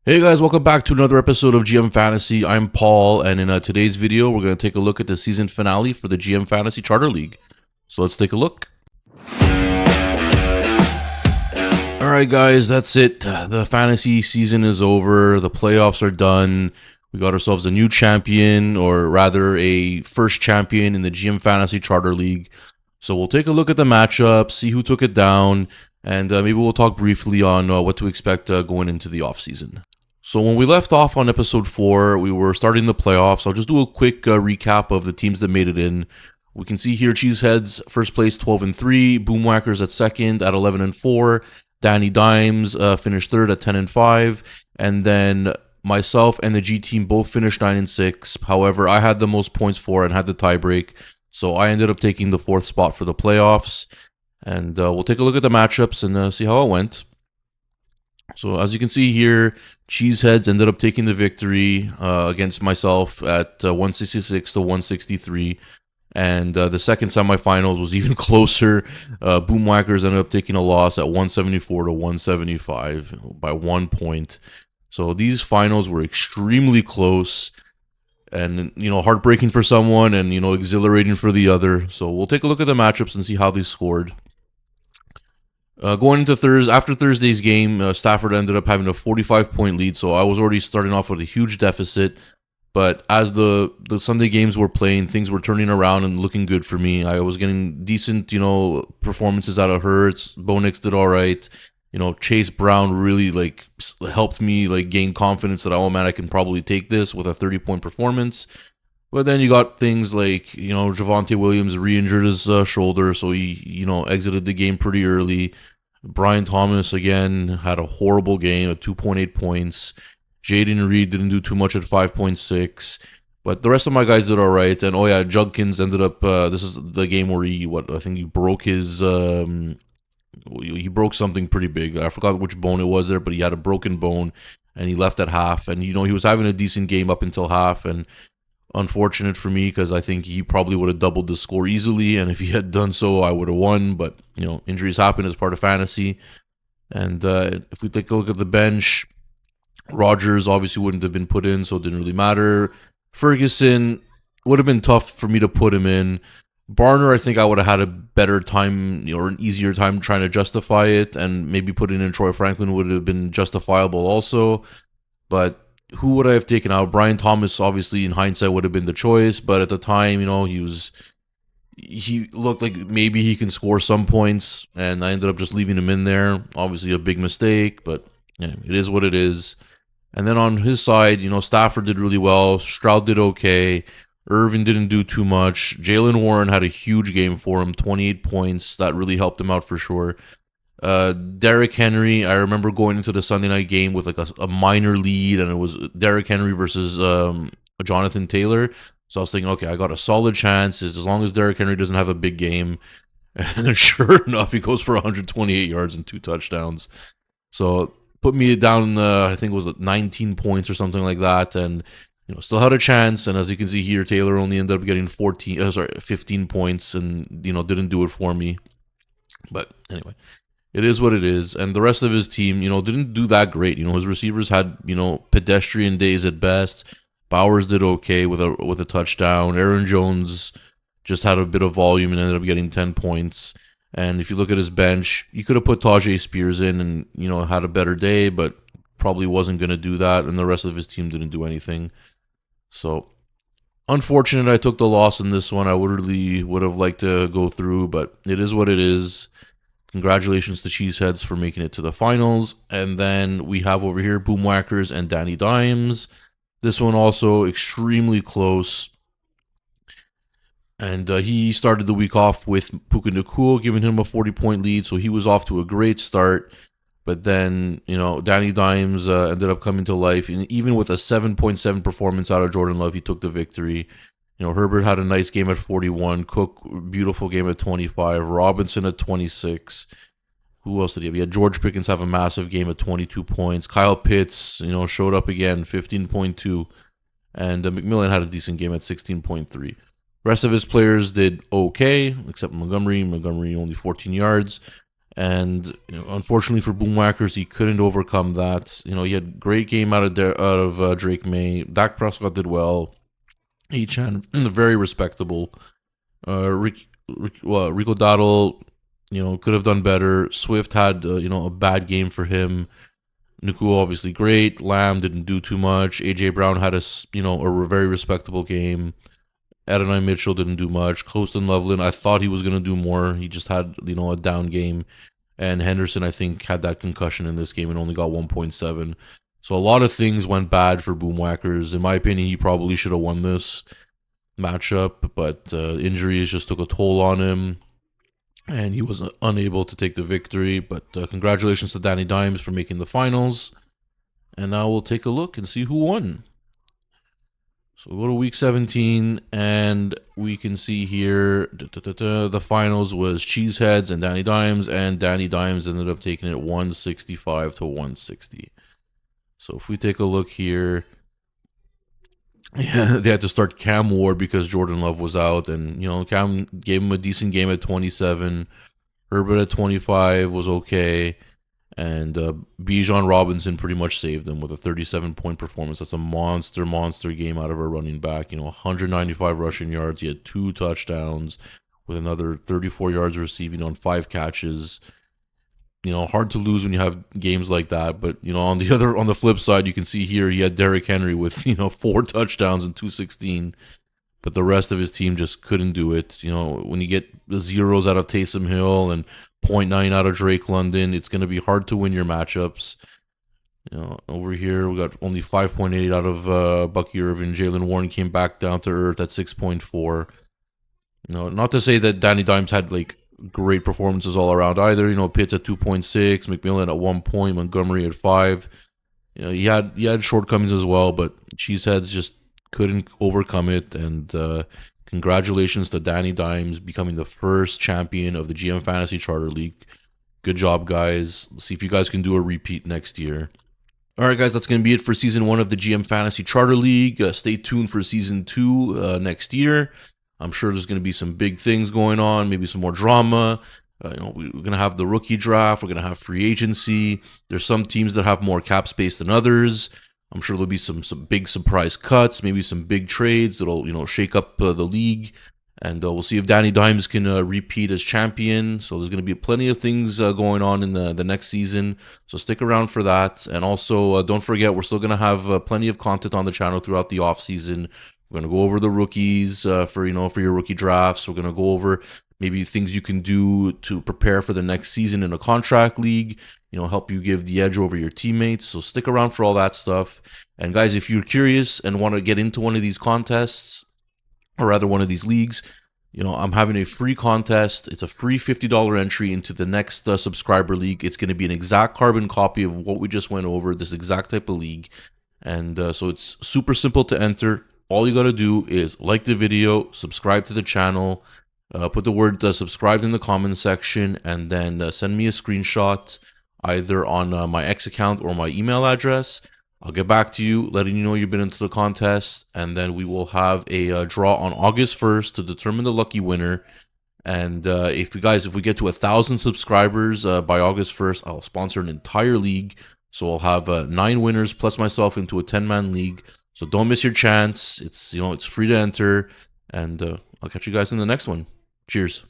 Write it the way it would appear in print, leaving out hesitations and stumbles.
Hey guys, welcome back to another episode of GM Fantasy. I'm Paul, and in today's video, we're going to take a look at the season finale for the GM Fantasy Charter League. So let's take a look. Alright guys, that's it. The fantasy season is over. The playoffs are done. We got ourselves a new champion, or rather a first champion in the GM Fantasy Charter League. So we'll take a look at the matchup, see who took it down, and maybe we'll talk briefly on what to expect going into the offseason. So when we left off on episode 4, we were starting the playoffs. I'll just do a quick recap of the teams that made it in. We can see here Cheeseheads first place 12-3, Boomwhackers at second at 11-4, Danny Dimes finished third at 10-5, and then myself and the G team both finished 9-6. However, I had the most points for and had the tiebreak, so I ended up taking the 4th spot for the playoffs. And we'll take a look at the matchups and see how it went. So as you can see here, Cheeseheads ended up taking the victory against myself at 166 to 163. And the second semifinals was even closer. Boomwhackers ended up taking a loss at 174 to 175 by 1 point. So these finals were extremely close and, heartbreaking for someone and, exhilarating for the other. So we'll take a look at the matchups and see how they scored. Going into after Thursday's game, Stafford ended up having a 45-point lead, so I was already starting off with a huge deficit. But as the Sunday games were playing, things were turning around and looking good for me. I was getting decent, performances out of Hurts. Bo Nix did all right. Chase Brown really helped me gain confidence that, oh man, I can probably take this with a 30-point performance. But then you got things like, Javonte Williams re-injured his shoulder, so he, exited the game pretty early. Brian Thomas, again, had a horrible game at 2.8 points. Jaden Reed didn't do too much at 5.6. But the rest of my guys did all right. And, Judkins ended up, this is the game where he broke his, he broke something pretty big. I forgot which bone it was there, but he had a broken bone, and he left at half. And, he was having a decent game up until half, and unfortunate for me because I think he probably would have doubled the score easily, and if he had done so, I would have won. But injuries happen as part of fantasy. And if we take a look at the bench, Rodgers obviously wouldn't have been put in, so it didn't really matter. Ferguson would have been tough for me to put him in. Barner, I think I would have had a better time or an easier time trying to justify it, and maybe putting in Troy Franklin would have been justifiable also. But who would I have taken out? Brian Thomas, obviously, in hindsight, would have been the choice. But at the time, he looked like maybe he can score some points, and I ended up just leaving him in there. Obviously, a big mistake, but it is what it is. And then on his side, Stafford did really well. Stroud did okay. Irvin didn't do too much. Jalen Warren had a huge game for him, 28 points. That really helped him out for sure. Derrick Henry, I remember going into the Sunday night game with a minor lead, and it was Derrick Henry versus Jonathan Taylor. So I was thinking, okay, I got a solid chance as long as Derrick Henry doesn't have a big game. And then sure enough, he goes for 128 yards and 2 touchdowns. So put me down, I think it was 19 points or something like that, and still had a chance. And as you can see here, Taylor only ended up getting 15 points, and didn't do it for me. But anyway, it is what it is. And the rest of his team, didn't do that great. His receivers had, pedestrian days at best. Bowers did okay with a touchdown. Aaron Jones just had a bit of volume and ended up getting 10 points. And if you look at his bench, you could have put Tajay Spears in and, had a better day, but probably wasn't going to do that. And the rest of his team didn't do anything. So unfortunate I took the loss in this one. I would have liked to go through, but it is what it is. Congratulations to Cheeseheads for making it to the finals. And then we have over here Boomwhackers and Danny Dimes. This one also extremely close. And he started the week off with Puka Nacua, giving him a 40-point lead. So he was off to a great start. But then, Danny Dimes ended up coming to life. And even with a 7.7 performance out of Jordan Love, he took the victory. Herbert had a nice game at 41. Cook, beautiful game at 25. Robinson at 26. Who else did he have? He had George Pickens have a massive game at 22 points. Kyle Pitts, showed up again, 15.2. And McMillan had a decent game at 16.3. Rest of his players did okay, except Montgomery. Montgomery only 14 yards. And unfortunately for Boomwhackers, he couldn't overcome that. He had great game out of Drake May. Dak Prescott did well. Chan very respectable. Rico Dowdle, could have done better. Swift had a bad game for him. Nuku obviously great. Lamb didn't do too much. AJ Brown had a very respectable game. Adonai Mitchell didn't do much. Colston Loveland, I thought he was gonna do more. He just had a down game. And Henderson, I think, had that concussion in this game and only got 1.7. So a lot of things went bad for Boomwhackers. In my opinion, he probably should have won this matchup, but injuries just took a toll on him, and he was unable to take the victory. But congratulations to Danny Dimes for making the finals. And now we'll take a look and see who won. So we'll go to week 17, and we can see here the finals was Cheeseheads and Danny Dimes, and Danny Dimes ended up taking it 165 to 160. So if we take a look here, yeah, they had to start Cam Ward because Jordan Love was out, and Cam gave him a decent game at 27. Herbert at 25 was okay. And Bijan Robinson pretty much saved them with a 37-point performance. That's a monster game out of a running back. 195 rushing yards. He had 2 touchdowns with another 34 yards receiving on 5 catches. Hard to lose when you have games like that. But on the flip side, you can see here he had Derrick Henry with 4 touchdowns and 216. But the rest of his team just couldn't do it. When you get the zeros out of Taysom Hill and 0.9 out of Drake London, it's going to be hard to win your matchups. Over here, we got only 5.8 out of Bucky Irvin. Jalen Warren came back down to earth at 6.4. Not to say that Danny Dimes had great performances all around either. Pitts at 2.6, McMillan at 1 point, Montgomery at 5. He had shortcomings as well, but Cheeseheads just couldn't overcome it. And congratulations to Danny Dimes becoming the first champion of the GM Fantasy Charter League. Good job, guys. Let's see if you guys can do a repeat next year. All right, guys, that's going to be it for Season 1 of the GM Fantasy Charter League. Stay tuned for Season 2 next year. I'm sure there's going to be some big things going on, maybe some more drama. We're going to have the rookie draft. We're going to have free agency. There's some teams that have more cap space than others. I'm sure there'll be some big surprise cuts, maybe some big trades that'll shake up the league, and we'll see if Danny Dimes can repeat as champion. So there's going to be plenty of things going on in the next season. So stick around for that, and also don't forget we're still going to have plenty of content on the channel throughout the off season. We're going to go over the rookies for your rookie drafts. We're going to go over maybe things you can do to prepare for the next season in a contract league, help you give the edge over your teammates. So stick around for all that stuff. And guys, if you're curious and want to get into one of these contests, or rather one of these leagues, I'm having a free contest. It's a free $50 entry into the next subscriber league. It's going to be an exact carbon copy of what we just went over, this exact type of league. And so it's super simple to enter. All you got to do is like the video, subscribe to the channel, put the word subscribed in the comment section, and then send me a screenshot either on my X account or my email address. I'll get back to you, letting you know you've been into the contest, and then we will have a draw on August 1st to determine the lucky winner. And if we get to 1,000 subscribers by August 1st, I'll sponsor an entire league. So I'll have 9 winners plus myself into a 10-man league. So don't miss your chance. It's free to enter, and I'll catch you guys in the next one. Cheers.